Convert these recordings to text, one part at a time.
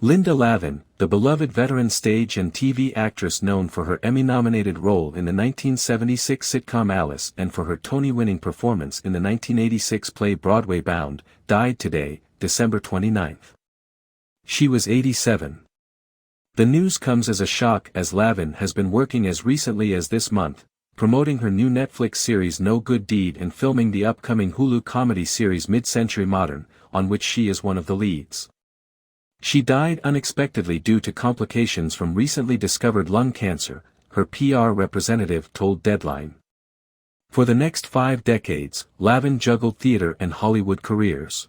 Linda Lavin, the beloved veteran stage and TV actress known for her Emmy-nominated role in the 1976 sitcom Alice and for her Tony-winning performance in the 1986 play Broadway Bound, died today, December 29. She was 87. The news comes as a shock as Lavin has been working as recently as this month, promoting her new Netflix series No Good Deed and filming the upcoming Hulu comedy series Mid-Century Modern, on which she is one of the leads. She died unexpectedly due to complications from recently discovered lung cancer, her PR representative told Deadline. For the next 5 decades, Lavin juggled theater and Hollywood careers.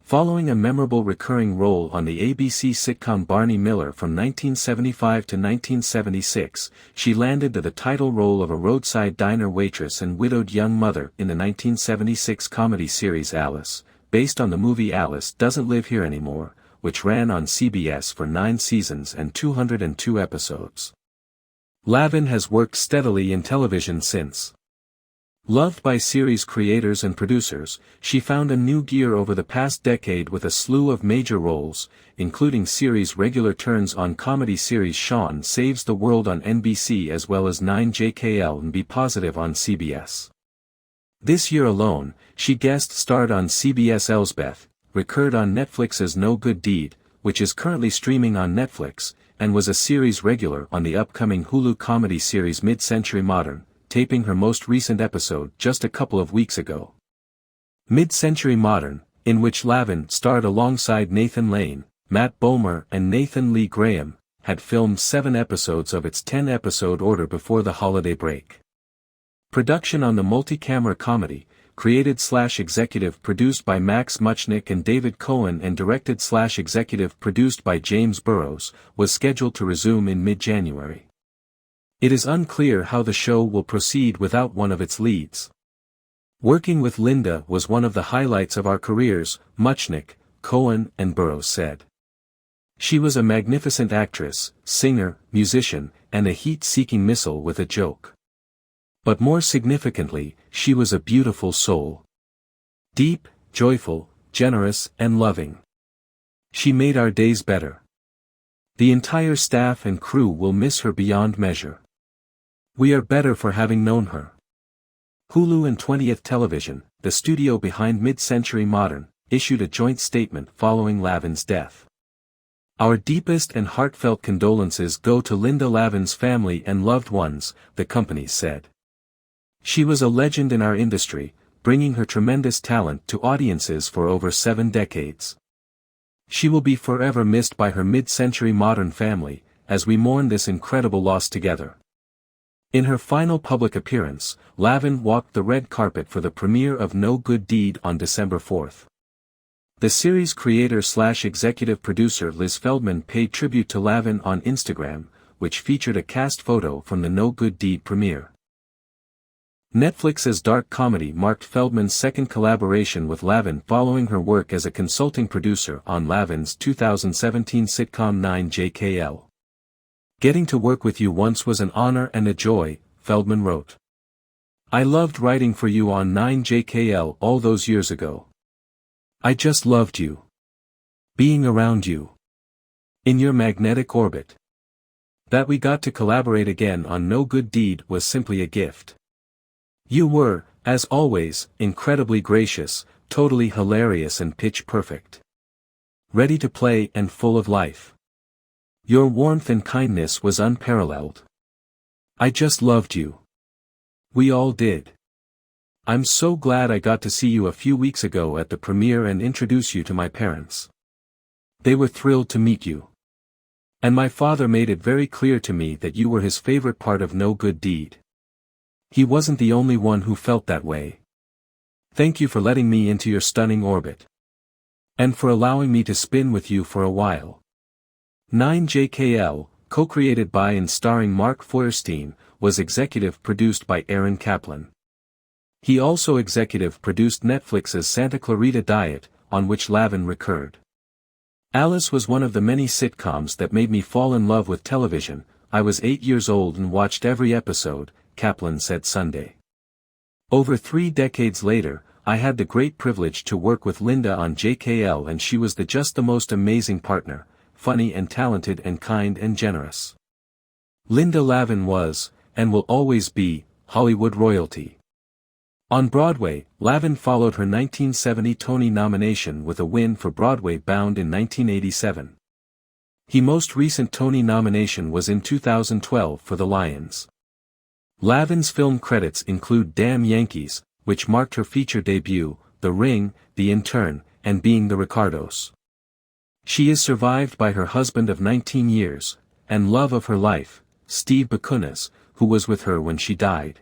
Following a memorable recurring role on the ABC sitcom Barney Miller from 1975 to 1976, she landed the title role of a roadside diner waitress and widowed young mother in the 1976 comedy series Alice, based on the movie Alice Doesn't Live Here Anymore, which ran on CBS for 9 seasons and 202 episodes. Lavin has worked steadily in television since. Loved by series creators and producers, she found a new gear over the past decade with a slew of major roles, including series regular turns on comedy series Shaun Saves the World on NBC as well as 9JKL and Be Positive on CBS. This year alone, she guest starred on CBS Elsbeth, recurred on Netflix's No Good Deed, which is currently streaming on Netflix, and was a series regular on the upcoming Hulu comedy series Mid-Century Modern, taping her most recent episode just a couple of weeks ago. Mid-Century Modern, in which Lavin starred alongside Nathan Lane, Matt Bomer and Nathan Lee Graham, had filmed 7 episodes of its 10-episode order before the holiday break. Production on the multi-camera comedy, created/executive produced by Max Muchnick and David Cohen and directed/executive produced by James Burrows, was scheduled to resume in mid-January. It is unclear how the show will proceed without one of its leads. Working with Linda was one of the highlights of our careers, Muchnick, Cohen and Burrows said. She was a magnificent actress, singer, musician, and a heat-seeking missile with a joke. But more significantly, she was a beautiful soul. Deep, joyful, generous, and loving. She made our days better. The entire staff and crew will miss her beyond measure. We are better for having known her. Hulu and 20th Television, the studio behind Mid-Century Modern, issued a joint statement following Lavin's death. Our deepest and heartfelt condolences go to Linda Lavin's family and loved ones, the company said. She was a legend in our industry, bringing her tremendous talent to audiences for over 7 decades. She will be forever missed by her Mid-Century Modern family, as we mourn this incredible loss together. In her final public appearance, Lavin walked the red carpet for the premiere of No Good Deed on December 4. The series creator/executive producer Liz Feldman paid tribute to Lavin on Instagram, which featured a cast photo from the No Good Deed premiere. Netflix's dark comedy marked Feldman's second collaboration with Lavin following her work as a consulting producer on Lavin's 2017 sitcom 9JKL. Getting to work with you once was an honor and a joy, Feldman wrote. I loved writing for you on 9JKL all those years ago. I just loved you. Being around you. In your magnetic orbit. That we got to collaborate again on No Good Deed was simply a gift. You were, as always, incredibly gracious, totally hilarious and pitch perfect. Ready to play and full of life. Your warmth and kindness was unparalleled. I just loved you. We all did. I'm so glad I got to see you a few weeks ago at the premiere and introduce you to my parents. They were thrilled to meet you. And my father made it very clear to me that you were his favorite part of No Good Deed. He wasn't the only one who felt that way. Thank you for letting me into your stunning orbit. And for allowing me to spin with you for a while. 9JKL, co-created by and starring Mark Feuerstein, was executive produced by Aaron Kaplan. He also executive produced Netflix's Santa Clarita Diet, on which Lavin recurred. Alice was one of the many sitcoms that made me fall in love with television. I was 8 years old and watched every episode, Kaplan said Sunday. Over 3 decades later, I had the great privilege to work with Linda on JKL and she was just the most amazing partner, funny and talented and kind and generous. Linda Lavin was, and will always be, Hollywood royalty. On Broadway, Lavin followed her 1970 Tony nomination with a win for Broadway Bound in 1987. Her most recent Tony nomination was in 2012 for The Lions. Lavin's film credits include Damn Yankees, which marked her feature debut, The Ring, The Intern, and Being the Ricardos. She is survived by her husband of 19 years, and love of her life, Steve Bakunas, who was with her when she died.